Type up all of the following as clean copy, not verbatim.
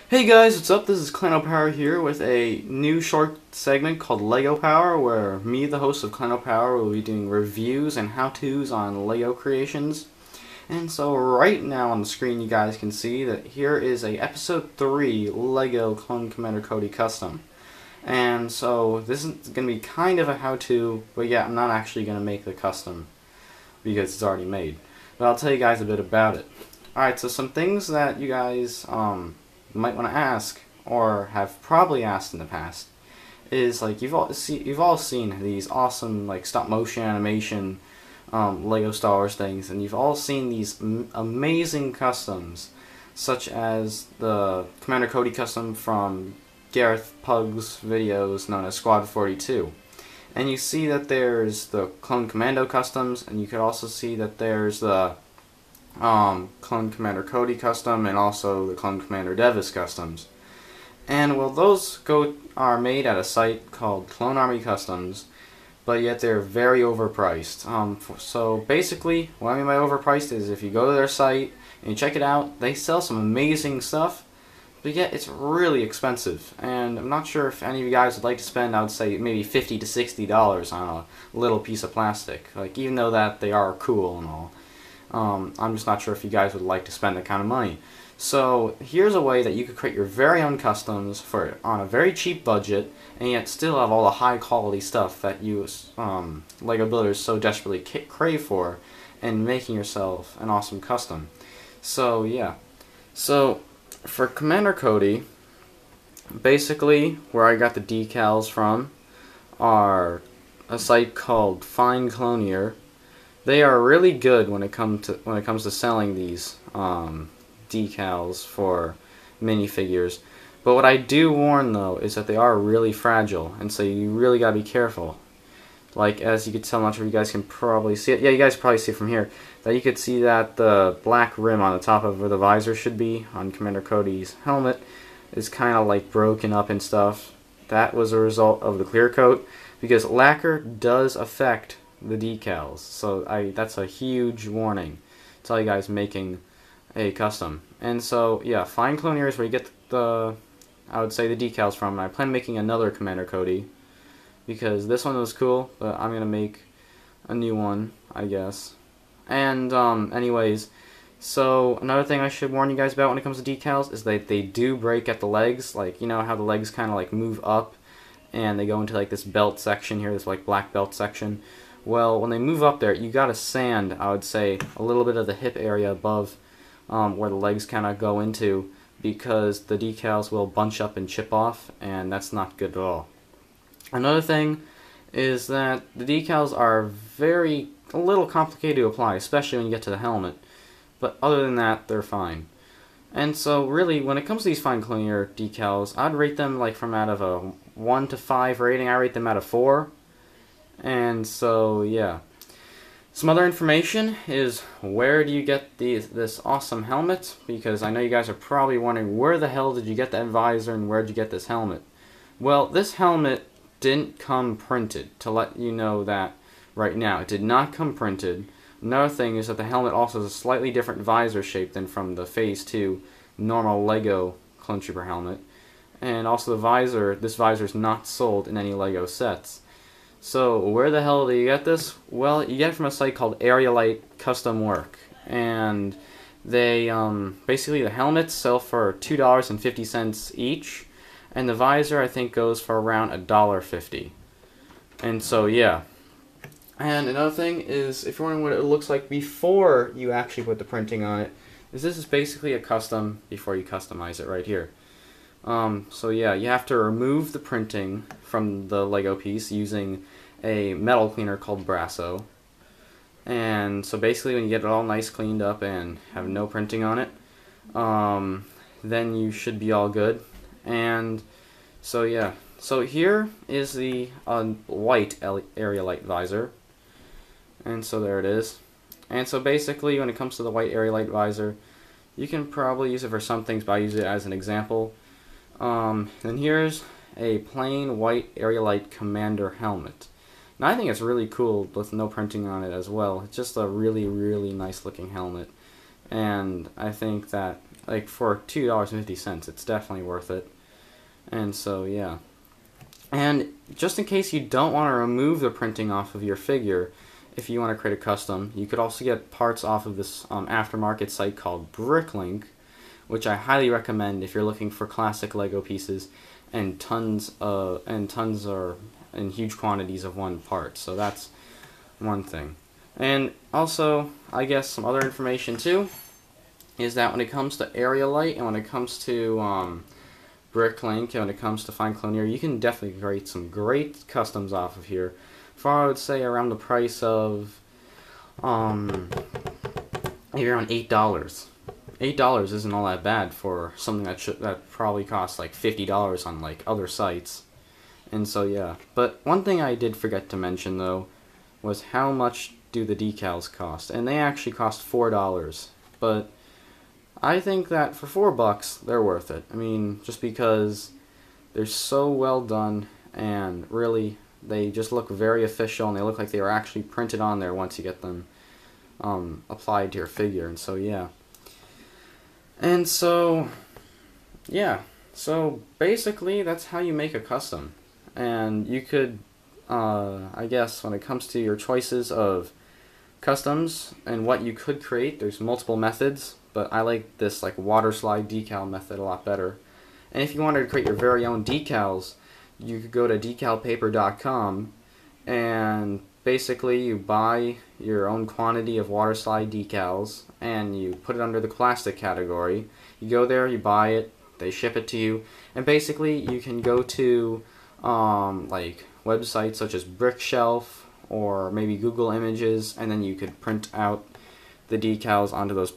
Hey guys, what's up? This is Clano Power here with a new short segment called Lego Power, where me, the host of Clano Power, will be doing reviews and how-tos on Lego creations. And so right now on the screen you guys can see that here is a episode 3 Lego Clone Commander Cody custom. And so this is going to be kind of a how-to, but yeah, I'm not actually going to make the custom because it's already made. But I'll tell you guys a bit about it. Alright, so some things that you guys might want to ask, or have probably asked in the past, is like you've all seen these awesome like stop motion animation Lego Star Wars things, and you've all seen these amazing customs, such as the Commander Cody custom from Gareth Pug's videos known as Squad 42. And you see that there's the Clone Commando customs, and you could also see that there's the Clone Commander Cody custom, and also the Clone Commander Devis customs. And well, those are made at a site called Clone Army Customs, but yet they're very overpriced. So basically, what I mean by overpriced is if you go to their site and you check it out, they sell some amazing stuff, but yet it's really expensive. And I'm not sure if any of you guys would like to spend, I would say maybe $50 to $60 on a little piece of plastic. Like, even though that they are cool and all. I'm just not sure if you guys would like to spend that kind of money. So here's a way that you could create your very own customs on a very cheap budget, and yet still have all the high quality stuff that you Lego builders so desperately crave for, and making yourself an awesome custom. So yeah, so for Commander Cody, basically where I got the decals from are a site called Fine Clonier. They are really good when it comes to selling these decals for minifigures. But what I do warn though is that they are really fragile, and so you really gotta be careful. Like, as you can tell, I'm not sure if you guys can probably see it. Yeah, you guys probably see it from here. That you could see that the black rim on the top of where the visor should be on Commander Cody's helmet is kind of like broken up and stuff. That was a result of the clear coat, because lacquer does affect the decals, so that's a huge warning to all you guys making a custom. And so yeah, Fine Clonier is where you get I would say the decals from. And I plan on making another Commander Cody, because this one was cool, but I'm gonna make a new one, I guess. And anyways, so another thing I should warn you guys about when it comes to decals is that they do break at the legs. Like, you know how the legs kind of like move up and they go into like this belt section here, this like black belt section. Well, when they move up there, you gotta sand, I would say, a little bit of the hip area above where the legs kind of go into, because the decals will bunch up and chip off, and that's not good at all. Another thing is that the decals are a little complicated to apply, especially when you get to the helmet. But other than that, they're fine. And so really, when it comes to these Fine Clonier decals, I'd rate them like from out of a 1 to 5 rating. I rate them out of 4. And so yeah, some other information is, where do you get this awesome helmet? Because I know you guys are probably wondering, where the hell did you get that visor and where did you get this helmet? Well, this helmet didn't come printed, to let you know that right now. It did not come printed. Another thing is that the helmet also has a slightly different visor shape than from the Phase 2 normal Lego Clone Trooper helmet. And also this visor is not sold in any Lego sets. So where the hell do you get this? Well, you get it from a site called Aerolite Custom Work, and they basically, the helmets sell for $2.50 each, and the visor I think goes for around $1.50. And so yeah. And another thing is, if you're wondering what it looks like before you actually put the printing on it, this is basically a custom before you customize it right here. So yeah, you have to remove the printing from the Lego piece using a metal cleaner called Brasso. And so basically, when you get it all nice cleaned up and have no printing on it, then you should be all good. And so yeah, so here is the white Aerolite visor. And so there it is. And so basically, when it comes to the white Aerolite visor, you can probably use it for some things, but I use it as an example. Then here's a plain white Aerolite Commander helmet. Now I think it's really cool with no printing on it as well. It's just a really, really nice looking helmet. And I think that like for $2.50, it's definitely worth it. And so yeah. And just in case you don't want to remove the printing off of your figure, if you want to create a custom, you could also get parts off of this aftermarket site called Bricklink, which I highly recommend if you're looking for classic Lego pieces and tons or in huge quantities of one part. So that's one thing. And also, I guess some other information too is that when it comes to Area Light and when it comes to Bricklink and when it comes to FindCloneer, you can definitely create some great customs off of here for, I would say, around the price of maybe around $8. $8 isn't all that bad for something that probably costs like $50 on like other sites. And so yeah, but one thing I did forget to mention though was how much do the decals cost, and they actually cost $4. But I think that for $4 they're worth it. I mean, just because they're so well done and really they just look very official and they look like they were actually printed on there once you get them applied to your figure. And so yeah. And so yeah. So basically that's how you make a custom. And you could I guess when it comes to your choices of customs and what you could create, there's multiple methods, but I like this like water slide decal method a lot better. And if you wanted to create your very own decals, you could go to decalpaper.com and basically you buy your own quantity of water slide decals and you put it under the plastic category. You go there, you buy it, they ship it to you, and basically you can go to like websites such as Brickshelf or maybe Google Images, and then you could print out the decals onto those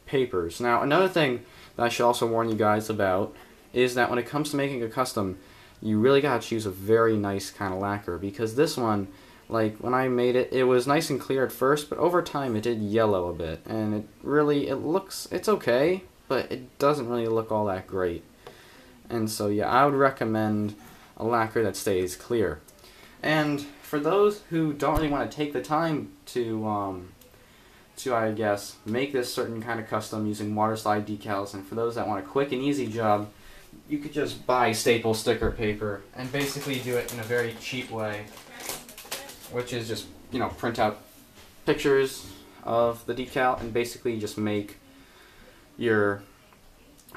papers. Now, another thing that I should also warn you guys about is that when it comes to making a custom, you really gotta choose a very nice kind of lacquer, because this one, like when I made it, it was nice and clear at first, but over time it did yellow a bit, and it's okay, but it doesn't really look all that great. And so yeah, I would recommend a lacquer that stays clear. And for those who don't really want to take the time to I guess make this certain kind of custom using water slide decals, and for those that want a quick and easy job, you could just buy staple sticker paper and basically do it in a very cheap way, which is just, you know, print out pictures of the decal and basically just make your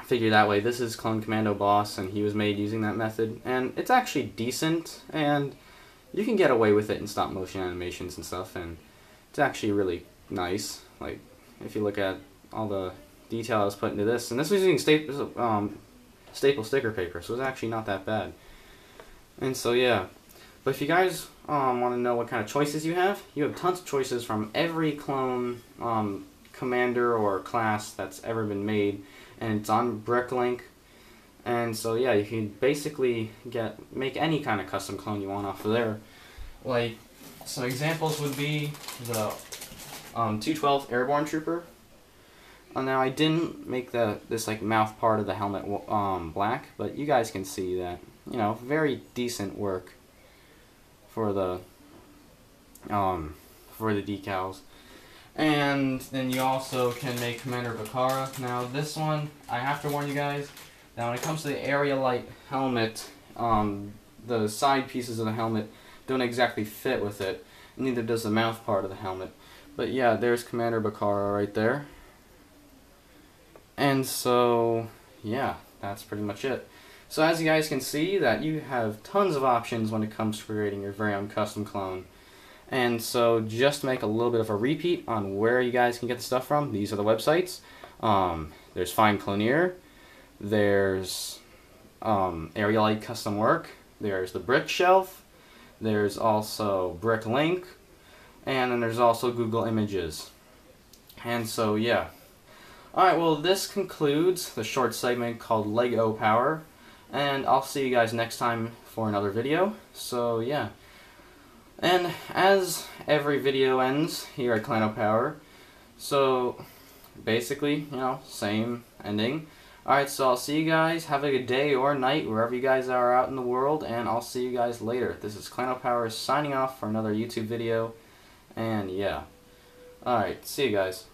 figure that way. This is Clone Commando Boss, and he was made using that method, and it's actually decent, and you can get away with it in stop motion animations and stuff, and it's actually really nice. Like, if you look at all the detail I was put into this, and this was using staple sticker paper, so it's actually not that bad. And so yeah, but if you guys want to know what kind of choices you have tons of choices from every clone commander or class that's ever been made, and it's on Bricklink. And so yeah, you can basically make any kind of custom clone you want off of there. Like, some examples would be the 212 Airborne Trooper. Now I didn't make this like mouth part of the helmet black, but you guys can see that, you know, very decent work for the decals. And then you also can make Commander Bakara. Now this one, I have to warn you guys, that when it comes to the Area Light helmet, the side pieces of the helmet don't exactly fit with it, neither does the mouth part of the helmet. But yeah, there's Commander Bakara right there. And so, yeah, that's pretty much it. So as you guys can see, that you have tons of options when it comes to creating your very own custom clone. And so just to make a little bit of a repeat on where you guys can get the stuff from, these are the websites. There's FindCloneer, there's Area Light Custom Work, there's the Brickshelf, there's also Bricklink, and then there's also Google Images. And so yeah. Alright, well this concludes the short segment called Lego Power, and I'll see you guys next time for another video. So yeah. And as every video ends here at Clan Power, so basically, you know, same ending. Alright, so I'll see you guys. Have a good day or night wherever you guys are out in the world, and I'll see you guys later. This is Clan Power signing off for another YouTube video, and yeah. Alright, see you guys.